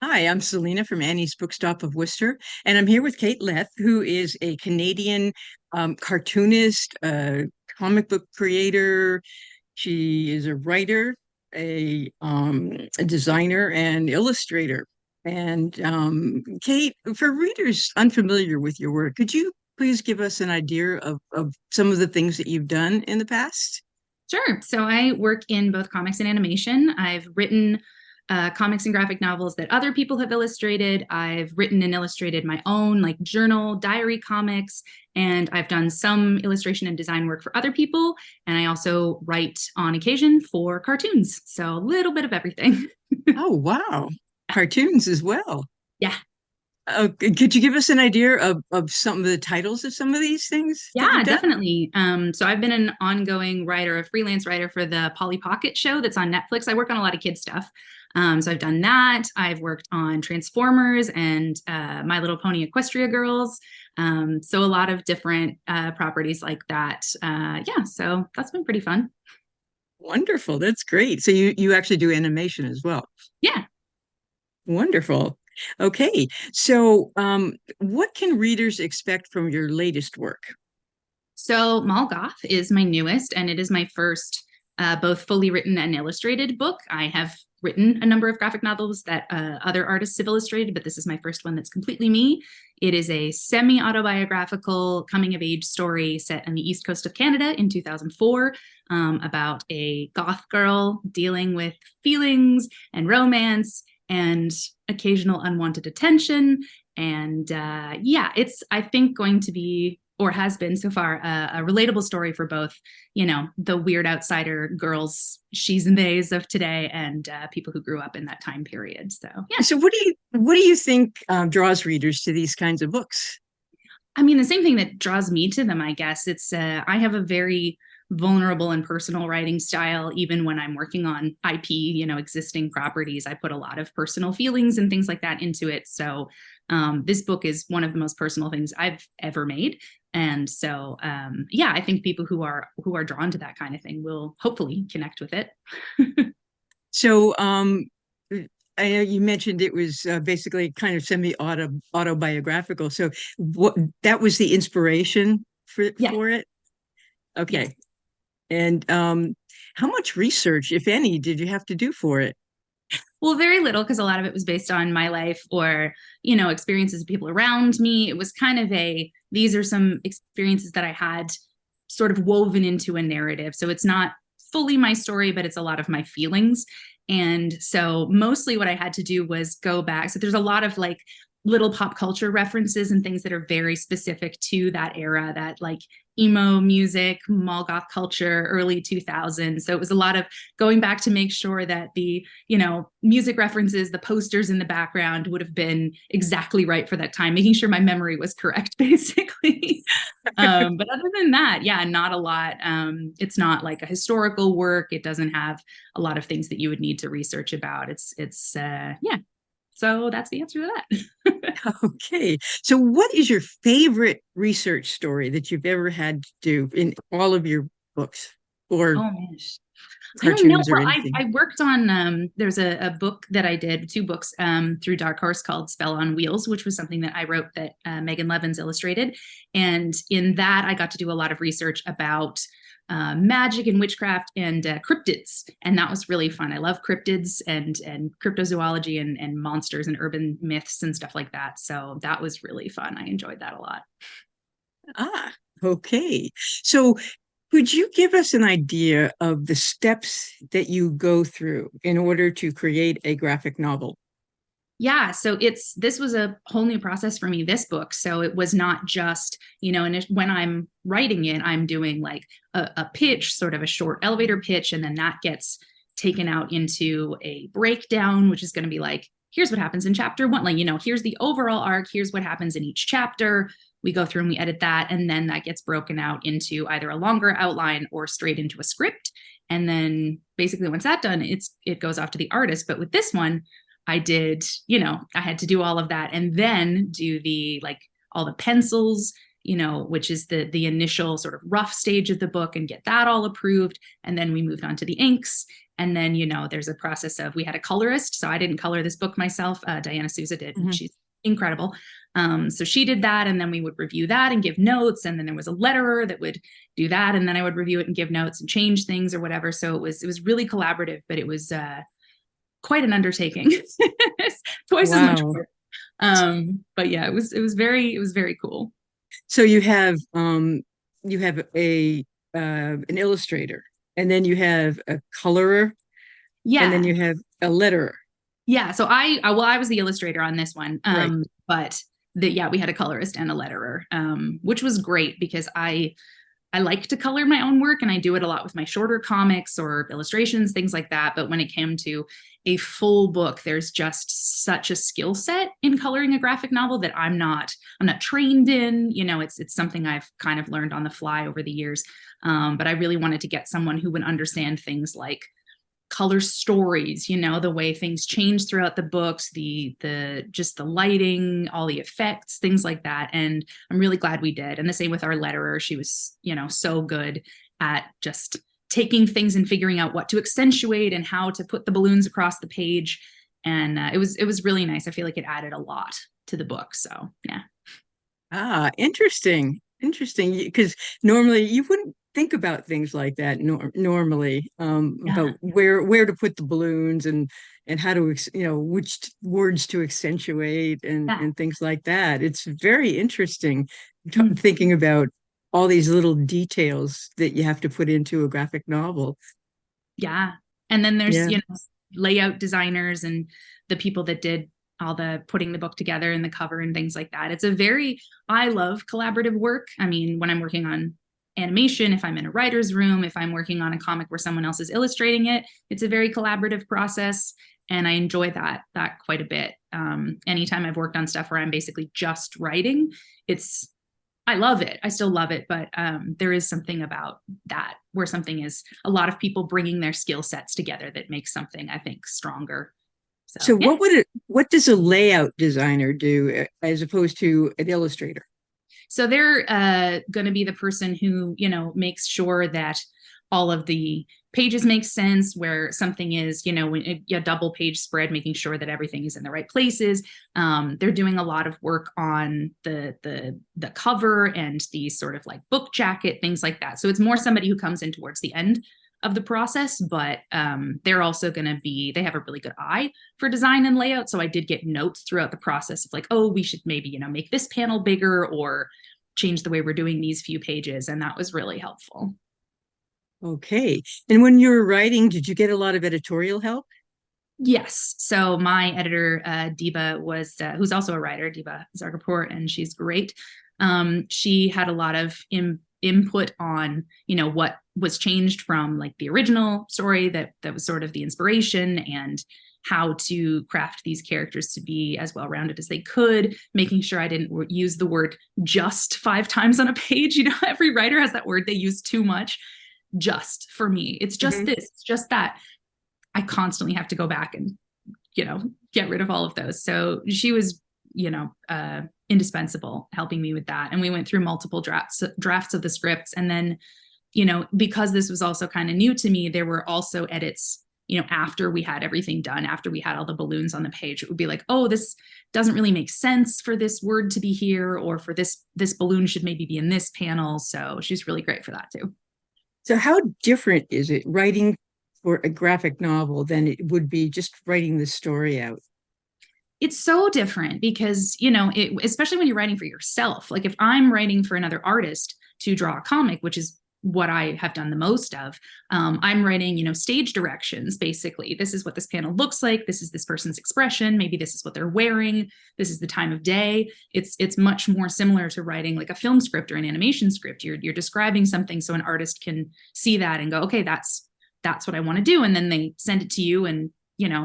Hi, I'm Selena from Annie's Bookstop of Worcester, and I'm here with Kate Leth, who is a Canadian cartoonist, comic book creator. She is a writer, a designer, and illustrator. And Kate, for readers unfamiliar with your work, could you please give us an idea of some of the things that you've done in the past? Sure. So I work in both comics and animation. I've written comics and graphic novels that other people have illustrated. I've written and illustrated my own like journal, diary comics, and I've done some illustration and design work for other people. And I also write on occasion for cartoons. So a little bit of everything. Oh, wow. Cartoons as well. Yeah. Could you give us an idea of some of the titles of some of these things that Yeah, you've done? definitely. So I've been an ongoing writer, a freelance writer for the Polly Pocket show that's on Netflix. I work on a lot of kid stuff. So I've done that. I've worked on Transformers and My Little Pony Equestria Girls. So a lot of different properties like that. Yeah, so that's been pretty fun. Wonderful. That's great. So you actually do animation as well. Yeah. Wonderful. Okay. So what can readers expect from your latest work? So Mall Goth is my newest, and it is my first both fully written and illustrated book. I have written a number of graphic novels that other artists have illustrated, but this is my first one that's completely me. It is a semi-autobiographical coming-of-age story set on the east coast of Canada in 2004 about a goth girl dealing with feelings and romance and occasional unwanted attention. And yeah, it's, I think, going to be or has been so far a relatable story for both, you know, the weird outsider girls, she's and theys of today, and people who grew up in that time period. So yeah, So what do you think draws readers to these kinds of books? I mean, the same thing that draws me to them, I guess. It's I have a very vulnerable and personal writing style. Even when I'm working on IP, you know, existing properties, I put a lot of personal feelings and things like that into it. So this book is one of the most personal things I've ever made. And so, yeah, I think people who are drawn to that kind of thing will hopefully connect with it. So I know you mentioned it was basically kind of autobiographical. So what that was the inspiration Yeah. for it? Yes. Okay. And how much research, if any, did you have to do for it? Well, very little, because a lot of it was based on my life or, you know, experiences of people around me. It was kind of these are some experiences that I had sort of woven into a narrative. So it's not fully my story, but it's a lot of my feelings. And so mostly what I had to do was go back. So there's a lot of like little pop culture references and things that are very specific to that era, that like emo music, mall goth culture, early 2000s. So it was a lot of going back to make sure that the, you know, music references, the posters in the background would have been exactly right for that time, making sure my memory was correct, basically. But other than that, yeah, not a lot. It's not like a historical work. It doesn't have a lot of things that you would need to research about. Yeah. So that's the answer to that. Okay. So what is your favorite research story that you've ever had to do in all of your books or Oh gosh. I don't know. cartoons or Well, anything? I worked on there's a book that I did, two books through Dark Horse called Spell on Wheels, which was something that I wrote that Megan Levins illustrated. And in that I got to do a lot of research about magic and witchcraft and cryptids. And that was really fun. I love cryptids and cryptozoology and monsters and urban myths and stuff like that. So that was really fun. I enjoyed that a lot. Ah, okay. So could you give us an idea of the steps that you go through in order to create a graphic novel? Yeah, so this was a whole new process for me, this book. So it was not just, you know, and when I'm writing it, I'm doing like a pitch, sort of a short elevator pitch, and then that gets taken out into a breakdown, which is going to be like, here's what happens in chapter one. Like, you know, here's the overall arc, here's what happens in each chapter. We go through and we edit that, and then that gets broken out into either a longer outline or straight into a script. And then basically once that's done, it goes off to the artist. But with this one, I did, you know, I had to do all of that and then do the like all the pencils which is the initial sort of rough stage of the book, and get that all approved. And then we moved on to the inks. And then, there's a process of, we had a colorist. So I didn't color this book myself. Diana Souza did, and she's incredible. So she did that, and then we would review that and give notes. And then there was a letterer that would do that, and then I would review it and give notes and change things or whatever. So it was really collaborative, but it was quite an undertaking. Twice as much work. But yeah, it was very cool. So you have a an illustrator, and then you have a colorer, and then Yeah. you have a letterer. Yeah. So I was the illustrator on this one. Right. But we had a colorist and a letterer, which was great because I like to color my own work, and I do it a lot with my shorter comics or illustrations, things like that. But when it came to a full book, there's just such a skill set in coloring a graphic novel that I'm not trained in. It's something I've kind of learned on the fly over the years. But I really wanted to get someone who would understand things like color stories, the way things change throughout the books, the just the lighting, all the effects, things like that. And I'm really glad we did. And the same with our letterer. She was, so good at just taking things and figuring out what to accentuate and how to put the balloons across the page. And it was really nice. I feel like it added a lot to the book. So yeah. Ah, interesting. Interesting. Because normally you wouldn't think about things like that normally, Yeah. about where to put the balloons and how to, which words to accentuate Yeah. and things like that. It's very interesting Mm. thinking about all these little details that you have to put into a graphic novel. Yeah. And then there's, Yeah. layout designers and the people that did all the putting the book together and the cover and things like that. I love collaborative work. I mean, when I'm working on animation, if I'm in a writer's room, if I'm working on a comic where someone else is illustrating it, it's a very collaborative process. And I enjoy that quite a bit. Anytime I've worked on stuff where I'm basically just writing, I love it. I still love it. But there is something about that where something is a lot of people bringing their skill sets together that makes something, I think, stronger. So So yeah. what does a layout designer do as opposed to an illustrator? So they're going to be the person who, makes sure that all of the pages make sense, where something is, a double page spread, making sure that everything is in the right places. They're doing a lot of work on the cover and the sort of like book jacket, things like that. So it's more somebody who comes in towards the end of the process, but they're also going to they have a really good eye for design and layout. So I did get notes throughout the process of like, oh, we should maybe, make this panel bigger or change the way we're doing these few pages. And that was really helpful. Okay. And when you were writing, did you get a lot of editorial help? Yes. So my editor, Diva, was who's also a writer, Diva Zargapur, and she's great. She had a lot of input on, what was changed from like the original story that was sort of the inspiration, and how to craft these characters to be as well-rounded as they could, making sure I didn't use the word just 5 times on a page. Every writer has that word they use too much. Just for me, it's just this, it's just that. I constantly have to go back and, get rid of all of those. So she was, indispensable helping me with that. And we went through multiple drafts of the scripts. And then, because this was also kind of new to me, there were also edits, after we had everything done, after we had all the balloons on the page. It would be like, oh, this doesn't really make sense for this word to be here, or for this balloon should maybe be in this panel. So she's really great for that too. So how different is it writing for a graphic novel than it would be just writing the story out? It's so different because, especially when you're writing for yourself, like if I'm writing for another artist to draw a comic, which is what I have done the most of, I'm writing, stage directions. Basically, this is what this panel looks like. This is this person's expression. Maybe this is what they're wearing. This is the time of day. It's much more similar to writing like a film script or an animation script. You're describing something so an artist can see that and go, okay, that's what I want to do. And then they send it to you. And,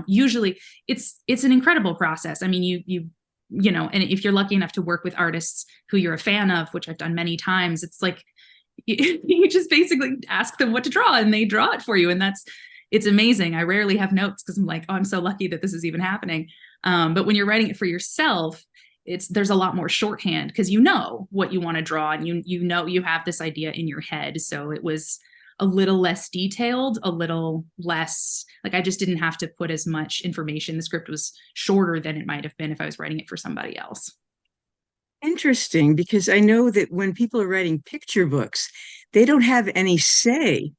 usually it's an incredible process. I mean, you and if you're lucky enough to work with artists who you're a fan of, which I've done many times, it's like, you just basically ask them what to draw and they draw it for you. And it's amazing. I rarely have notes because I'm like, oh, I'm so lucky that this is even happening. But when you're writing it for yourself, there's a lot more shorthand because you know what you want to draw, and you know you have this idea in your head. So it was a little less detailed, a little less like I just didn't have to put as much information. The script was shorter than it might have been if I was writing it for somebody else. Interesting, because I know that when people are writing picture books, they don't have any say Yeah.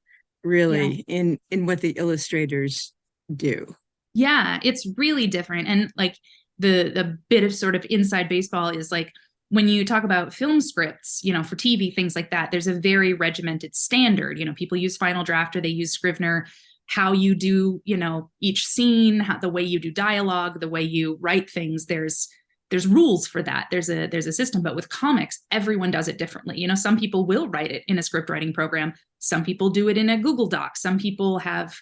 really in what the illustrators do. Yeah, it's really different. And like the bit of sort of inside baseball is like when you talk about film scripts, for TV, things like that, there's a very regimented standard. People use Final Draft or they use Scrivener. How you do, each scene, the way you do dialogue, the way you write things, there's rules for that. There's a system. But with comics, everyone does it differently. Some people will write it in a script writing program. Some people do it in a Google Doc. Some people have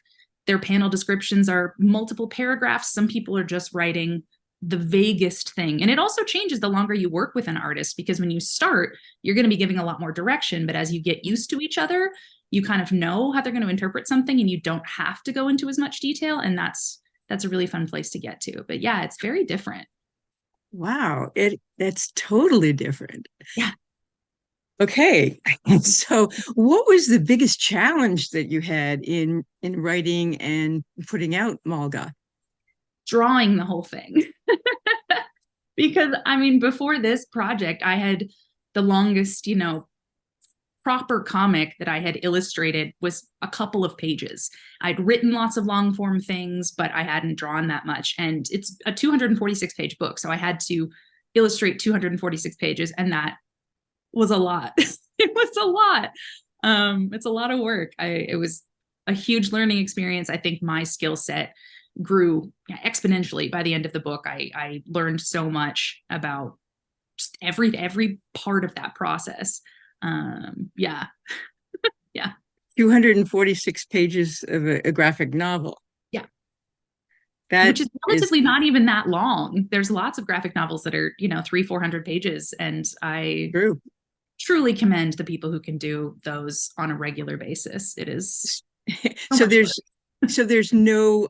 their panel descriptions are multiple paragraphs. Some people are just writing the vaguest thing. And it also changes the longer you work with an artist, because when you start, you're going to be giving a lot more direction. But as you get used to each other, you kind of know how they're going to interpret something and you don't have to go into as much detail. And that's a really fun place to get to. But yeah, it's very different. Wow, that's totally different. Yeah. Okay. So what was the biggest challenge that you had in writing and putting out Malga? Drawing the whole thing. Because I mean, before this project, I had the longest, proper comic that I had illustrated was a couple of pages. I'd written lots of long form things, but I hadn't drawn that much. And it's a 246 page book. So I had to illustrate 246 pages, and that was a lot. It was a lot. It's a lot of work. It was a huge learning experience. I think my skill set grew exponentially by the end of the book. I learned so much about just every part of that process. Yeah. Yeah. 246 pages of a graphic novel. Yeah. That Which is is relatively not even that long. There's lots of graphic novels that are, 300-400 pages. And I true. truly commend the people who can do those on a regular basis. It is so So much there's work. so there's no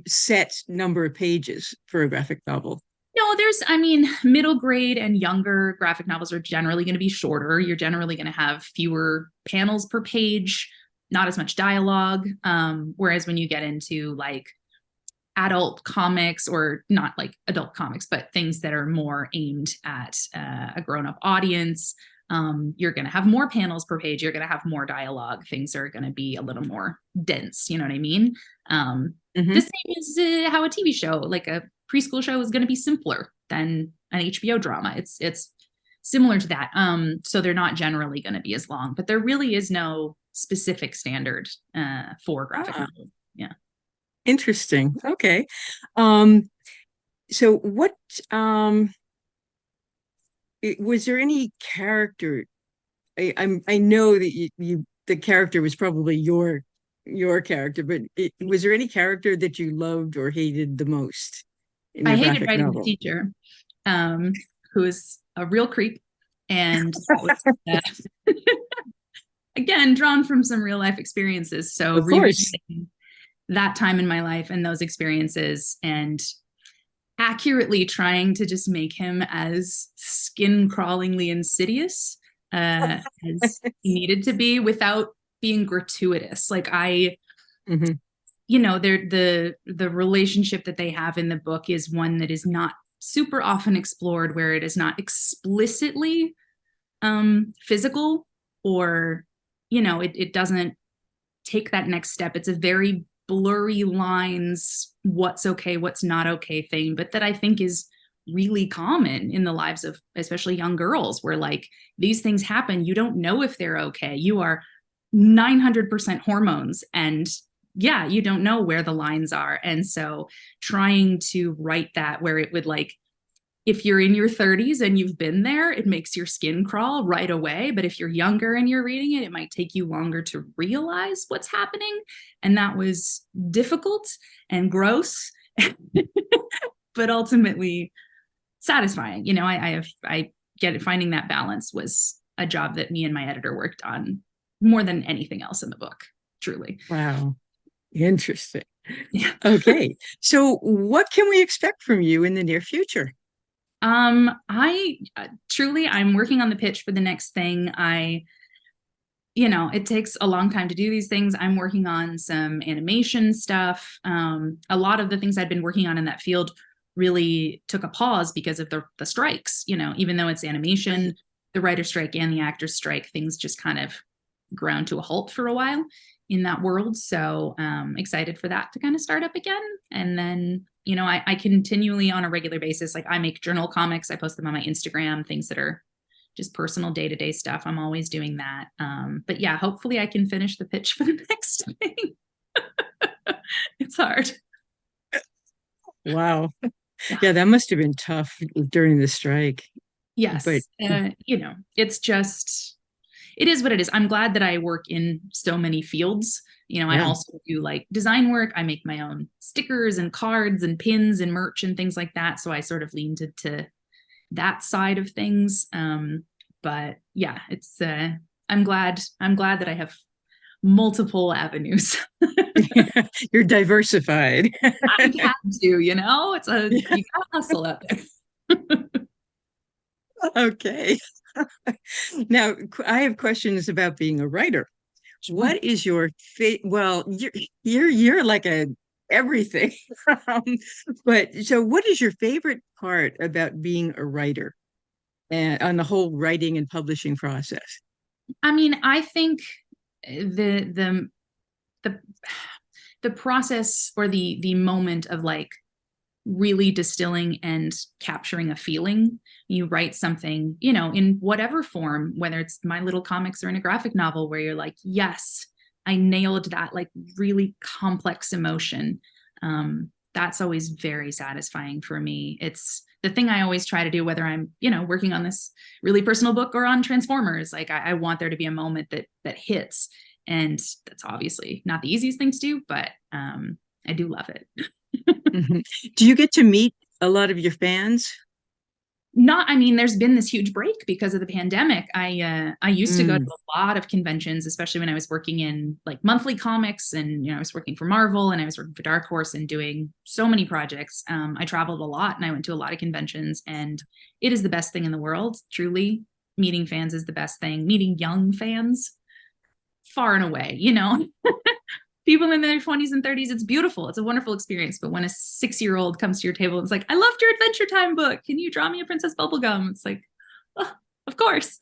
set number of pages for a graphic novel. No, I mean, middle grade and younger graphic novels are generally going to be shorter. You're generally going to have fewer panels per page, not as much dialogue. Whereas when you get into like adult comics, or not like adult comics, but things that are more aimed at a grown-up audience, you're going to have more panels per page. You're going to have more dialogue. Things are going to be a little more dense. You know what I mean? The Mm-hmm. same as how a TV show, like a preschool show, is going to be simpler than an HBO drama. It's similar to that. So they're not generally going to be as long, but there really is no specific standard for graphic Ah, novels. Yeah. interesting. Okay. Um, so what was there any character? I know that you the character was probably your character, but was there any character that you loved or hated the most in I your hated graphic writing the novel? teacher, who is a real creep. And that was, again, drawn from some real life experiences. So Of course. revisiting that time in my life and those experiences, and accurately trying to just make him as skin crawlingly insidious as he needed to be without being gratuitous. Like Hmm. the relationship that they have in the book is one that is not super often explored, where it is not explicitly physical, or it doesn't take that next step. It's a very blurry lines, what's okay, what's not okay thing, but that I think is really common in the lives of especially young girls, where like these things happen, you don't know if they're okay, you are 900% hormones, and yeah, you don't know where the lines are. And so trying to write that where it would, like, if you're in your 30s and you've been there, it makes your skin crawl right away. But if you're younger and you're reading it, it might take you longer to realize what's happening. And that was difficult and gross, but ultimately satisfying. I get it. Finding that balance was a job that me and my editor worked on more than anything else in the book, truly. Wow. Interesting. Yeah. Okay. So what can we expect from you in the near future? I truly, I'm working on the pitch for the next thing. It takes a long time to do these things. I'm working on some animation stuff. A lot of the things I'd been working on in that field really took a pause because of the strikes. Even though it's animation, Right. the writer strike and the actor strike, things just kind of ground to a halt for a while in that world. So excited for that to kind of start up again. And then, I continually on a regular basis, like I make journal comics, I post them on my Instagram, things that are just personal day-to-day stuff. I'm always doing that. But yeah, hopefully I can finish the pitch for the next thing. It's hard. Wow. Yeah. Yeah, that must have been tough during the strike. But Yes. It is what it is. I'm glad that I work in so many fields. I yeah. also do like design work. I make my own stickers and cards and pins and merch and things like that. So I sort of leaned to that side of things. But yeah, it's I'm glad that I have multiple avenues. You're diversified. I have to. You gotta hustle out there. Okay. Now, I have questions about being a writer. Sure. What is your well, you're like a everything. Um, but so what is your favorite part about being a writer and on the whole writing and publishing process? I mean, I think the the the process or the moment of like really distilling and capturing a feeling. You write something, in whatever form, whether it's my little comics or in a graphic novel, where you're like, yes, I nailed that like really complex emotion. That's always very satisfying for me. It's the thing I always try to do, whether I'm, working on this really personal book or on Transformers. Like I want there to be a moment that hits. And that's obviously not the easiest thing to do, but I do love it. Mhm. Do you get to meet a lot of your fans? Not, I mean, there's been this huge break because of the pandemic. I used to go to Mm. a lot of conventions, especially when I was working in like monthly comics, and I was working for Marvel and I was working for Dark Horse and doing so many projects. I traveled a lot and I went to a lot of conventions, and it is the best thing in the world. Truly, meeting fans is the best thing. Meeting young fans, far and away. People in their 20s and 30s, it's beautiful. It's a wonderful experience. But when a 6-year-old comes to your table and it's like, I loved your Adventure Time book. Can you draw me a Princess Bubblegum? It's like, oh, of course.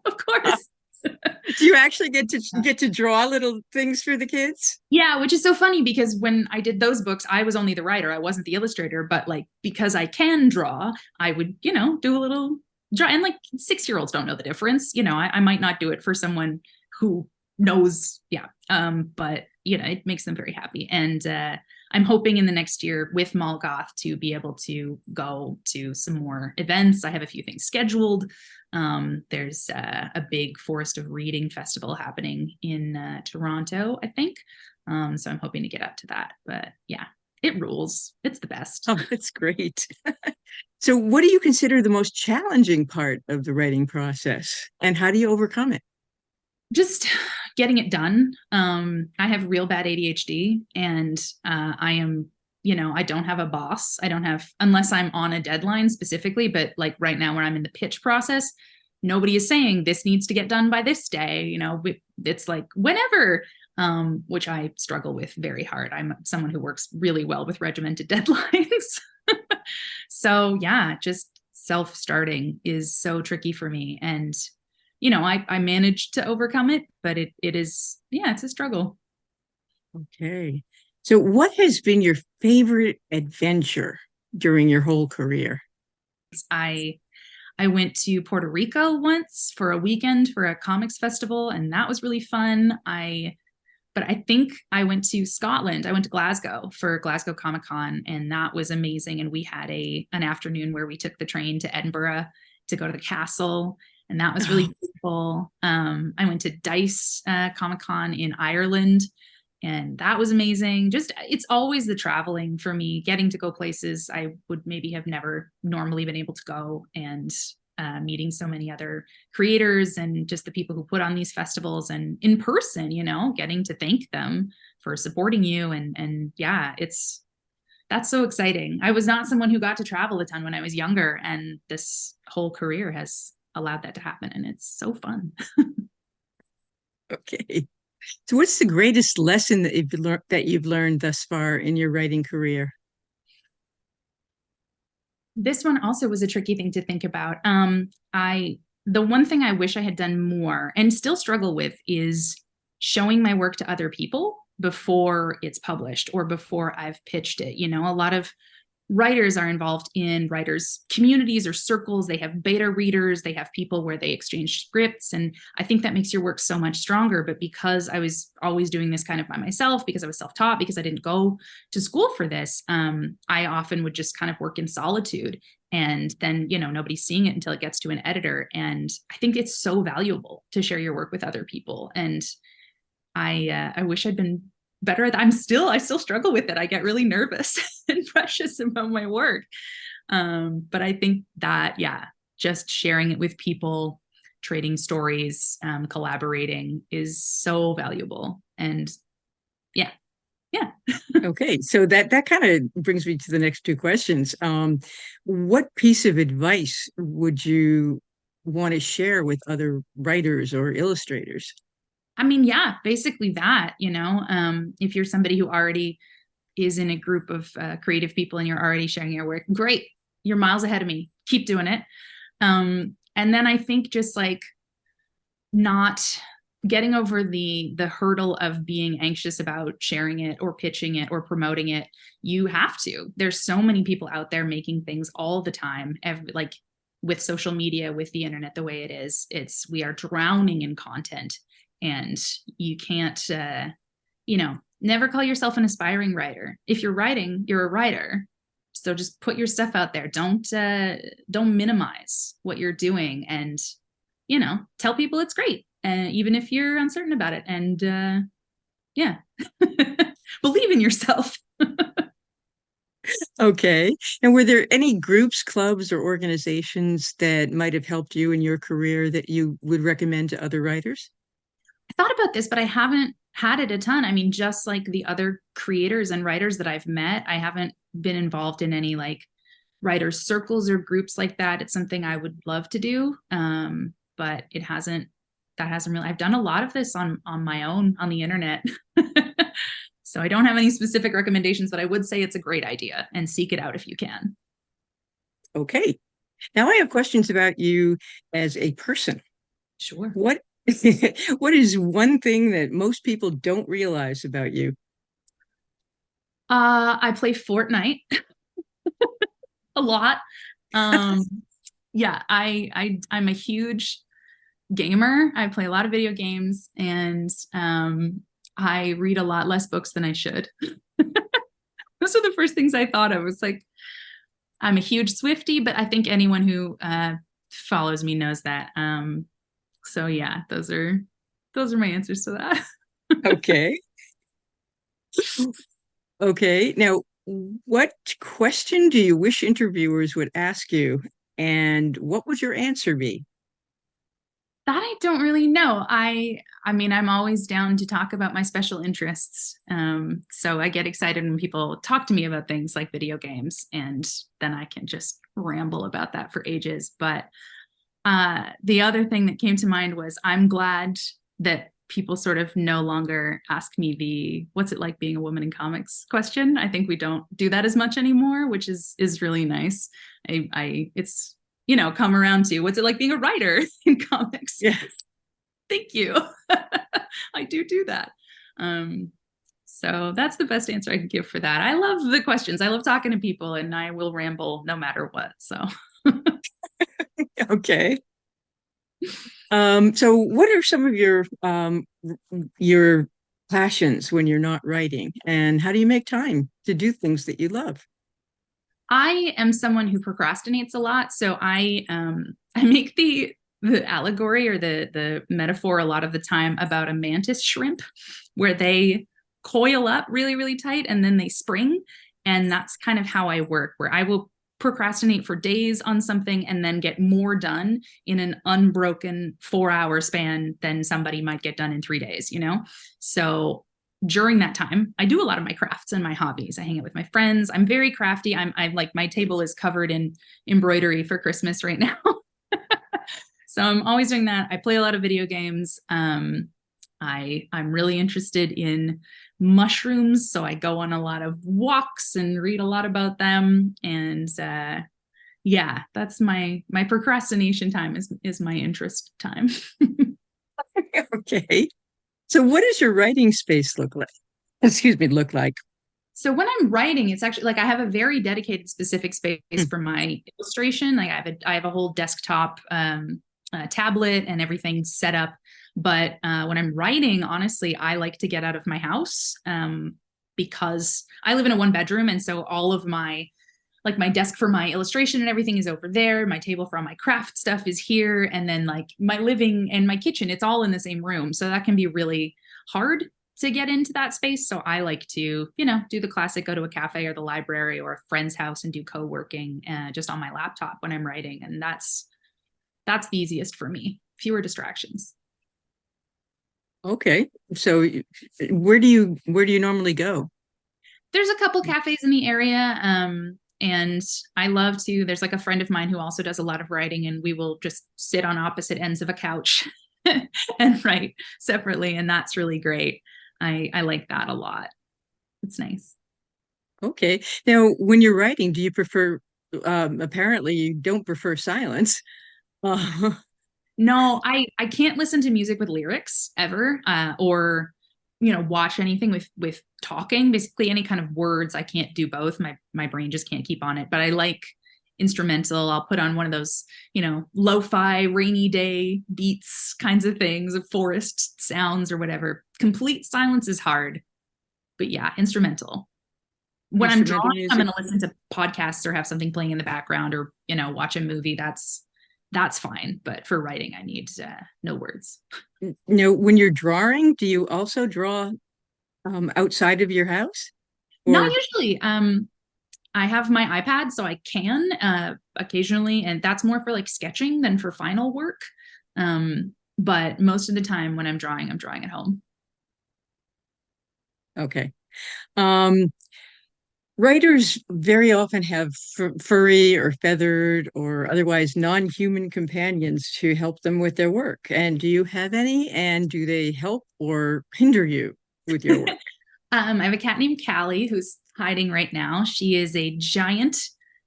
Of course. Do you actually get to draw little things for the kids? Yeah, which is so funny because when I did those books, I was only the writer. I wasn't the illustrator, but like because I can draw, I would, do a little draw. And like 6-year-olds don't know the difference. I might not do it for someone who knows, yeah. But it makes them very happy. And I'm hoping in the next year with Mall Goth to be able to go to some more events. I have a few things scheduled. There's a big Forest of Reading festival happening in Toronto, I think. So I'm hoping to get up to that. But yeah, it rules. It's the best. Oh, that's great. So, what do you consider the most challenging part of the writing process, and how do you overcome it? Just getting it done. I have real bad ADHD, and I am, I don't have a boss. I don't have, unless I'm on a deadline specifically, but like right now where I'm in the pitch process, nobody is saying this needs to get done by this day. It's like whenever, which I struggle with very hard. I'm someone who works really well with regimented deadlines. So yeah, just self-starting is so tricky for me. And I managed to overcome it, but it is, yeah, it's a struggle. Okay. So, what has been your favorite adventure during your whole career? I I went to Puerto Rico once for a weekend for a comics festival, and that was really fun. But I think I went to Scotland. I went to Glasgow for Glasgow Comic Con, and that was amazing. And we had an afternoon where we took the train to Edinburgh to go to the castle, and that was Oh, really beautiful. I went to Dice Comic Con in Ireland, and that was amazing. Just it's always the traveling for me, getting to go places I would maybe have never normally been able to go, and meeting so many other creators and just the people who put on these festivals and in person, getting to thank them for supporting you. And yeah, that's so exciting. I was not someone who got to travel a ton when I was younger, and this whole career has allowed that to happen, and it's so fun. Okay. So what's the greatest lesson that you've learned thus far in your writing career? This one also was a tricky thing to think about. I the one thing I wish I had done more and still struggle with is showing my work to other people before it's published or before I've pitched it. You know, a lot of writers are involved in writers communities or circles. They have beta readers, they have people where they exchange scripts, and I think that makes your work so much stronger. But because I was always doing this kind of by myself, because I was self-taught, because I didn't go to school for this, I often would just kind of work in solitude, and then, you know, nobody's seeing it until it gets to an editor. And I think it's so valuable to share your work with other people. And I wish I'd been better at that. I still struggle with it. I get really nervous and precious about my work. But I think that, yeah, just sharing it with people, trading stories, collaborating is so valuable. And yeah, yeah. Okay, so that kind of brings me to the next two questions. What piece of advice would you want to share with other writers or illustrators? I mean, yeah, basically that, you know, if you're somebody who already is in a group of creative people and you're already sharing your work, great, you're miles ahead of me. Keep doing it. And then I think just like not getting over the hurdle of being anxious about sharing it or pitching it or promoting it. You have to. There's so many people out there making things all the time, like with social media, with the internet the way it is. We are drowning in content, and you can't you know, never call yourself an aspiring writer. If you're writing, you're a writer. So just put your stuff out there. Don't minimize what you're doing, and, you know, tell people it's great, even if you're uncertain about it. And yeah, believe in yourself. Okay. And were there any groups, clubs, or organizations that might have helped you in your career that you would recommend to other writers? I thought about this, but I haven't had it a ton. I mean, just like the other creators and writers that I've met, I haven't been involved in any like writers circles or groups like that. It's something I would love to do, but that hasn't really. I've done a lot of this on my own on the internet. So I don't have any specific recommendations, but I would say it's a great idea and seek it out if you can. Okay. Now I have questions about you as a person. Sure. What what is one thing that most people don't realize about you? I play Fortnite a lot. Um, yeah, I'm a huge gamer. I play a lot of video games, and I read a lot less books than I should. Those are the first things I thought of. It's like I'm a huge Swiftie, but I think anyone who follows me knows that. So yeah, those are my answers to that. Okay. Okay. Now, what question do you wish interviewers would ask you, and what would your answer be? That I don't really know. I mean, I'm always down to talk about my special interests. So I get excited when people talk to me about things like video games, and then I can just ramble about that for ages. But the other thing that came to mind was I'm glad that people sort of no longer ask me the "what's it like being a woman in comics" question. I think we don't do that as much anymore, which is really nice. It's, you know, come around to what's it like being a writer in comics. Yeah. Thank you. I do that. So that's the best answer I can give for that. I love the questions. I love talking to people, and I will ramble no matter what. So Okay. So what are some of your passions when you're not writing, and how do you make time to do things that you love? I am someone who procrastinates a lot. So I make the allegory or the metaphor a lot of the time about a mantis shrimp, where they coil up really, really tight and then they spring. And that's kind of how I work, where I will procrastinate for days on something and then get more done in an unbroken 4-hour span than somebody might get done in 3 days, you know? So during that time, I do a lot of my crafts and my hobbies. I hang out with my friends. I'm very crafty. I'm like, my table is covered in embroidery for Christmas right now. So I'm always doing that. I play a lot of video games. I'm really interested in mushrooms, so I go on a lot of walks and read a lot about them. And yeah, that's my procrastination time is my interest time. Okay. So what does your writing space look like? Excuse me, look like? So when I'm writing, it's actually like I have a very dedicated specific space Mm. for my illustration. Like I have a whole desktop tablet and everything set up. But when I'm writing, honestly, I like to get out of my house because I live in a 1 bedroom, and so all of my like my desk for my illustration and everything is over there. My table for all my craft stuff is here, and then like my living and my kitchen, it's all in the same room. So that can be really hard to get into that space. So I like to, do the classic, go to a cafe or the library or a friend's house and do co-working just on my laptop when I'm writing. And that's the easiest for me. Fewer distractions. Okay. So where do you normally go? There's a couple cafes in the area. And I love to, there's like a friend of mine who also does a lot of writing, and we will just sit on opposite ends of a couch and write separately. And that's really great. I like that a lot. It's nice. Okay. Now, when you're writing, do you prefer, apparently you don't prefer silence. Uh, No, I can't listen to music with lyrics ever, or watch anything with talking. Basically, any kind of words, I can't do both. My brain just can't keep on it. But I like instrumental. I'll put on one of those, lo-fi rainy day beats kinds of things, of forest sounds or whatever. Complete silence is hard, but yeah, instrumental. When I'm instrumental drawing, I'm music. going to listen to podcasts or have something playing in the background, or watch a movie. That's fine. But for writing, I need no words. Now, when you're drawing, do you also draw outside of your house? Not Or usually. I have my iPad, so I can occasionally, and that's more for like sketching than for final work. But most of the time when I'm drawing at home. okay. Um, Writers very often have furry or feathered or otherwise non-human companions to help them with their work. And do you have any? And do they help or hinder you with your work? I have a cat named Callie who's hiding right now. She is a giant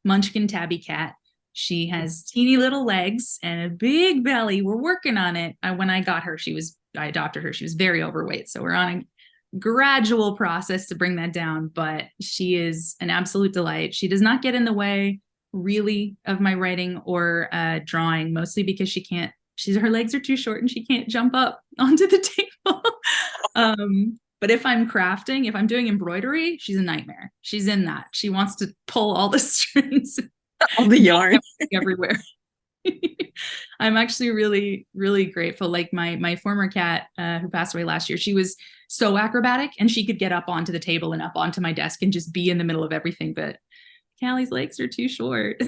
munchkin tabby cat. She has teeny little legs and a big belly. We're working on it. When I got her, I adopted her. She was very overweight. So we're on a gradual process to bring that down, but she is an absolute delight. She does not get in the way really of my writing or drawing, mostly because her legs are too short and she can't jump up onto the table. But if I'm crafting, if I'm doing embroidery, she's a nightmare. She's in that. She wants to pull all the strings All the yarn. everywhere. I'm actually really, really grateful. Like my former cat who passed away last year, she was so acrobatic and she could get up onto the table and up onto my desk and just be in the middle of everything. But Callie's legs are too short.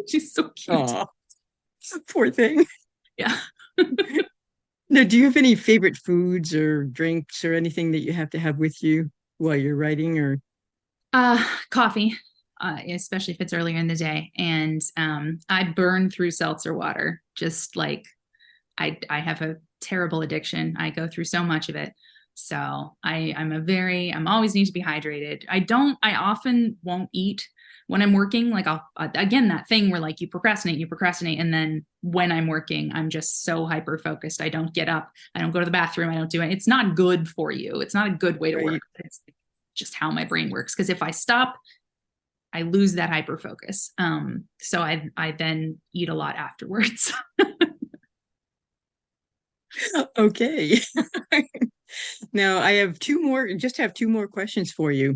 She's so cute. Oh, poor thing. Yeah. Now, do you have any favorite foods or drinks or anything that you have to have with you while you're writing or Coffee, especially if it's earlier in the day. And I burn through seltzer water. Just like I have a terrible addiction. I go through so much of it. So I'm always need to be hydrated. I often won't eat when I'm working. Like again, that thing where like you procrastinate. And then when I'm working, I'm just so hyper focused. I don't get up. I don't go to the bathroom. I don't do it. It's not good for you. It's not a good way to right? work. It's just how my brain works. Because if I stop, I lose that hyper focus. So I then eat a lot afterwards. Okay. Now I have two more questions for you.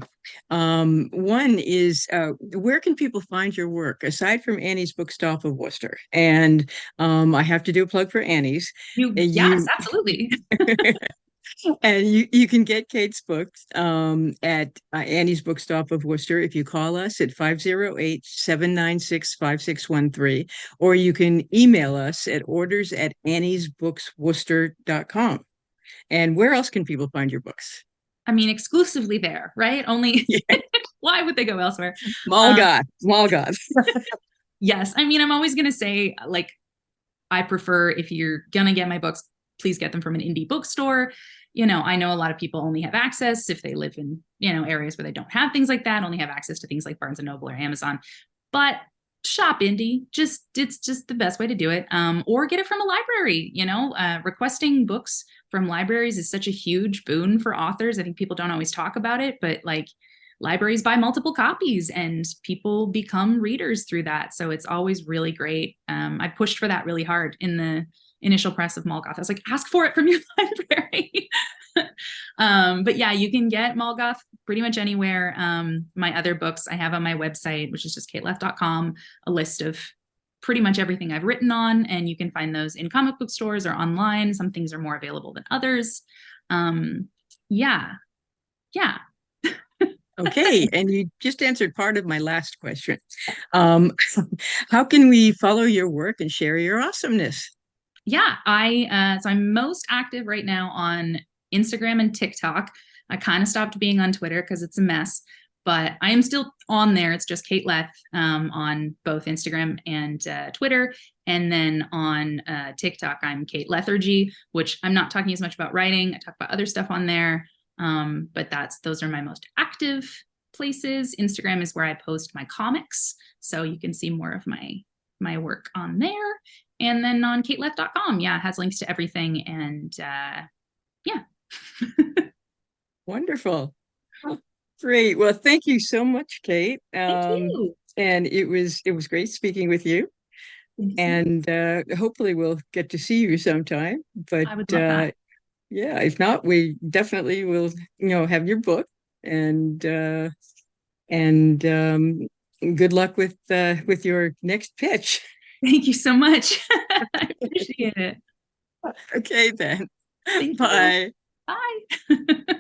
One is, where can people find your work aside from Annie's Bookstop of Worcester? And I have to do a plug for Annie's. Yes, You absolutely. and you can get Kate's books at Annie's Bookstop of Worcester if you call us at 508-796-5613, or you can email us at orders@anniesbooksworcester.com. And where else can people find your books? I mean, exclusively there, right? Only Yeah. why would they go elsewhere? Small Um, God, small God. yes. I mean, I'm always going to say, like, I prefer if you're going to get my books, please get them from an indie bookstore. I know a lot of people only have access if they live in, areas where they don't have things like that, only have access to things like Barnes and Noble or Amazon. But shop indie, it's just the best way to do it. Or get it from a library. Requesting books from libraries is such a huge boon for authors. I think people don't always talk about it, but like libraries buy multiple copies and people become readers through that. So it's always really great. I pushed for that really hard in the initial press of Mall Goth. I was like, ask for it from your library. But yeah, you can get Mall Goth pretty much anywhere. My other books I have on my website, which is just kateleth.com, a list of pretty much everything I've written on, and you can find those in comic book stores or online. Some things are more available than others. Yeah, yeah. Okay, and you just answered part of my last question. Um, how can we follow your work and share your awesomeness? Yeah, I'm most active right now on Instagram and TikTok. I kind of stopped being on Twitter because it's a mess, but I am still on there. It's just Kate Leth on both Instagram and Twitter. And then on TikTok, I'm Kate Lethargy, which I'm not talking as much about writing. I talk about other stuff on there. But those are my most active places. Instagram is where I post my comics, so you can see more of my work on there. And then on kateleth.com, yeah, it has links to everything. And yeah. Wonderful. Oh, great. Well, thank you so much, Kate. Thank you. And it was great speaking with you. And hopefully we'll get to see you sometime. But I would love that. yeah, if not, we definitely will, have your book and and good luck with your next pitch. Thank you so much. I appreciate it. Okay, then. Thank you. Bye. Bye.